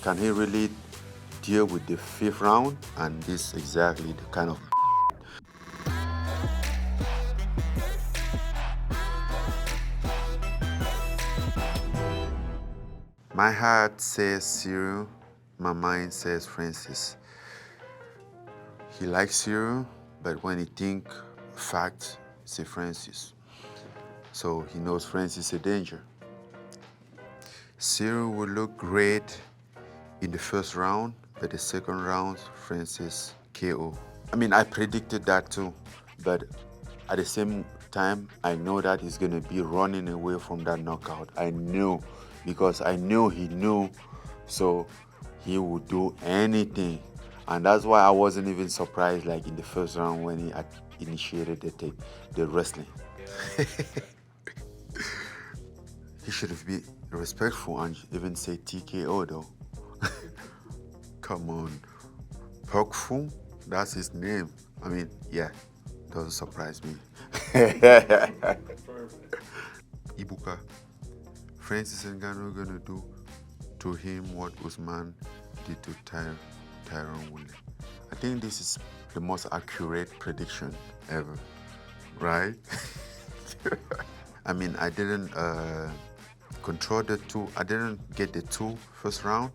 can he really deal with the fifth round? And this is exactly the kind of my heart says Cyril, my mind says Francis. He likes Cyril, but when he think facts, say Francis. So he knows Francis is a danger. Cyril will look great in the first round, but the second round, Francis KO. I mean, I predicted that too, but at the same time, I know that he's gonna be running away from that knockout. I knew, because I knew he knew, so he would do anything. And that's why I wasn't even surprised, like in the first round when he had initiated the wrestling. He should have been respectful and even say TKO though. Come on. Pokfu, that's his name. I mean, yeah, doesn't surprise me. Ibuka, Francis Ngannou gonna do to him what Usman did to Tyrone Woodley. I think this is the most accurate prediction ever, right? I mean, I didn't control the two. I didn't get the two first round,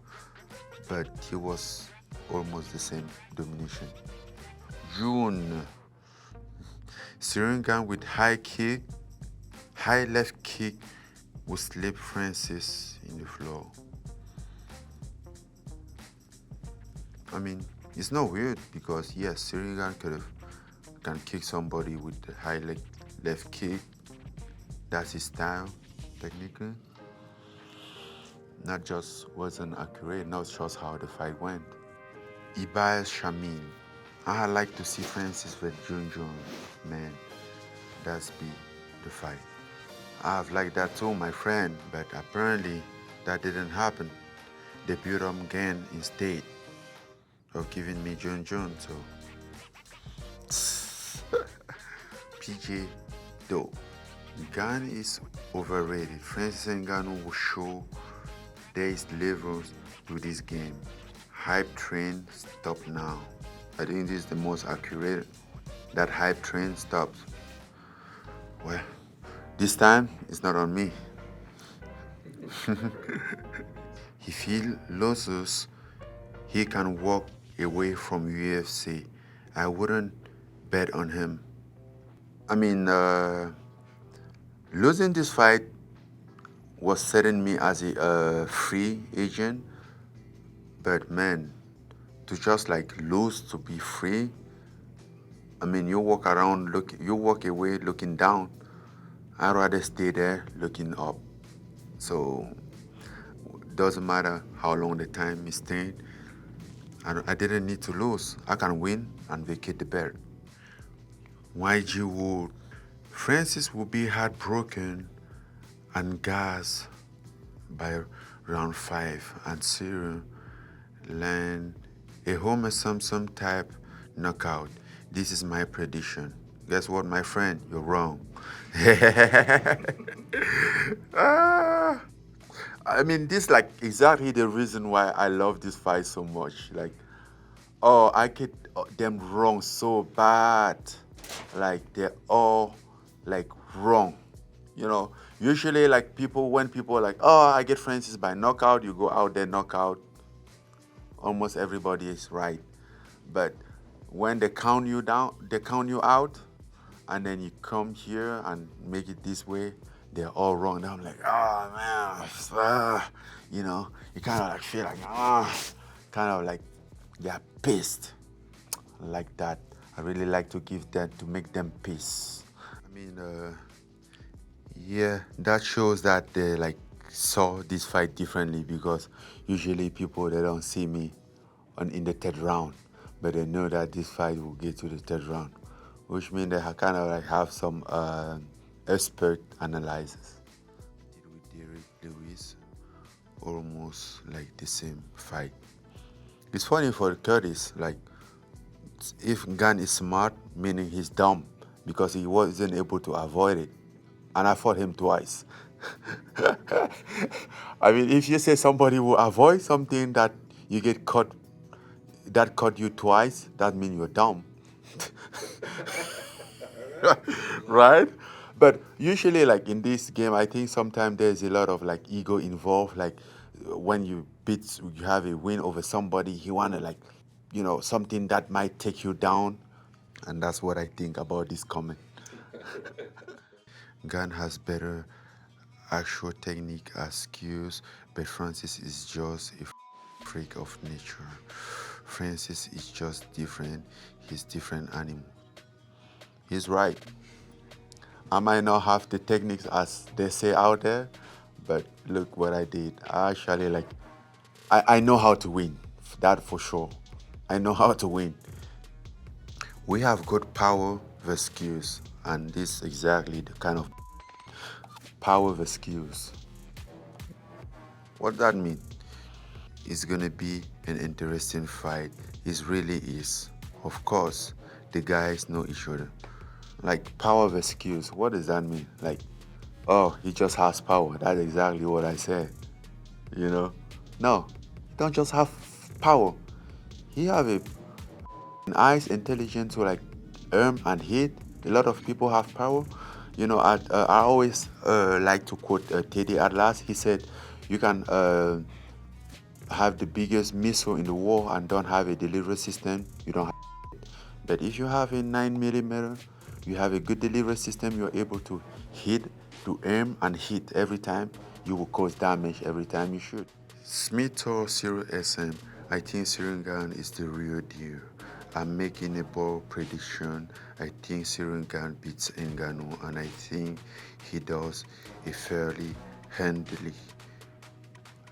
but he was almost the same domination. June, Syringan with high left kick will slip Francis in the floor. I mean, it's not weird because yes, Syringan can kick somebody with the high left kick. That's his style, technically. Not just wasn't accurate, not just how the fight went. Ibaez Shamin. I like to see Francis with Jun, man. That's be the fight. I've liked that too, my friend, but apparently that didn't happen. They built him again instead of giving me Jun, so PJ though. Ngannou is overrated. Francis Ngannou will show there is levels to this game. Hype train, stop now. I think this is the most accurate. That hype train stops. Well, this time it's not on me. If he loses, he can walk away from UFC. I wouldn't bet on him. I mean, losing this fight was setting me as a free agent, but man, to just like lose to be free, I mean, you walk away looking down. I'd rather stay there looking up. So doesn't matter how long the time is staying. I didn't need to lose. I can win and vacate the belt. YG Wood, Francis will be heartbroken and gas by round 5, and Cyril land a Homer Simpson type knockout. This is my prediction. Guess what, my friend? You're wrong. I mean, this like exactly the reason why I love this fight so much. Like, oh, I get them wrong so bad. Like they're all like wrong. You know, usually like when people are like, oh, I get Francis by knockout, you go out there knockout. Almost everybody is right. But when they count you down, they count you out, and then you come here and make it this way, they're all wrong. Now I'm like, oh man, you know, you kind of like feel like, kind of like they're pissed. Like that. I really like to give that to make them pissed. I mean, yeah, that shows that they like saw this fight differently, because usually people, they don't see me in the third round, but they know that this fight will get to the third round, which means they kind of like have some expert analysis. With Derek Lewis, almost like the same fight. It's funny for Curtis, like if Gunn is smart, meaning he's dumb, because he wasn't able to avoid it. And I fought him twice. I mean, if you say somebody will avoid something that you get caught, that caught you twice, that means you're dumb. Right? But usually, like in this game, I think sometimes there's a lot of like ego involved. Like when you have a win over somebody, you want to like, something that might take you down. And that's what I think about this comment. Gan has better actual technique as skills, but Francis is just a freak of nature. Francis is just different. He's different animal. He's right. I might not have the techniques as they say out there, but look what I did. I actually like, I know how to win. That for sure. I know how to win. We have good power versus skills, and this is exactly the kind of power versus skills. What that mean? It's gonna be an interesting fight. It really is. Of course, the guys know each other. Like power versus skills. What does that mean? Like, oh, he just has power. That's exactly what I said. You know? No, he don't just have power. He have an eyes intelligence to like and hit. A lot of people have power. I always like to quote Teddy Atlas. He said, "You can have the biggest missile in the world and don't have a delivery system. You don't have. But if you have a 9 millimeter, you have a good delivery system. You're able to hit, to aim and hit every time. You will cause damage every time you shoot." Smith or Cyril SM, I think Cyril Ngannou is the real deal. I'm making a bold prediction. I think Cyril Ngannou beats Ngannou, and I think he does it fairly, handily.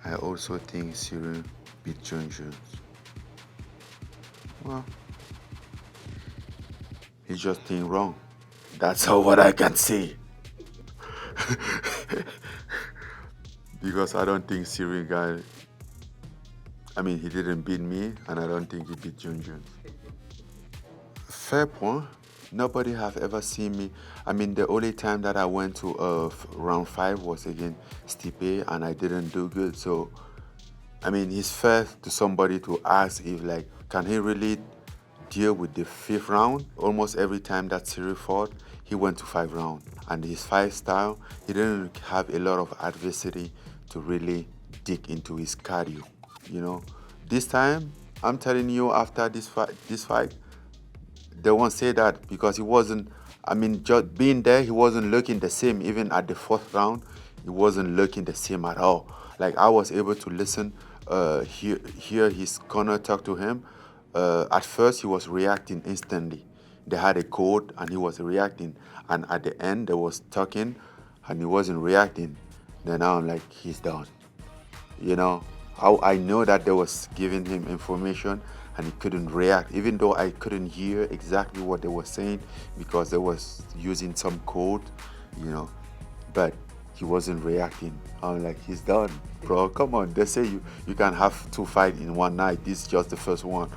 I also think Cyril beats John Jones. Well, he just think wrong. That's all what I can say. Because I don't think Cyril Ngannou, he didn't beat me, and I don't think he beat John Jones. Fair point. Nobody have ever seen me. The only time that I went to round 5 was against Stipe, and I didn't do good. So, it's fair to somebody to ask if, like, can he really deal with the 5th round? Almost every time that Cyril fought, he went to 5 rounds. And his fight style, he didn't have a lot of adversity to really dig into his cardio. This time, I'm telling you, after this fight, they won't say that because he wasn't. Just being there, he wasn't looking the same. Even at the 4th round, he wasn't looking the same at all. Like I was able to listen, hear his corner talk to him. At first, he was reacting instantly. They had a code, and he was reacting. And at the end, they was talking, and he wasn't reacting. Then now I'm like, he's done. How I know that they was giving him information and he couldn't react, even though I couldn't hear exactly what they were saying because they was using some code, but he wasn't reacting. I'm like, he's done, bro. Come on. They say you can have 2 fights in one night. This is just the first one.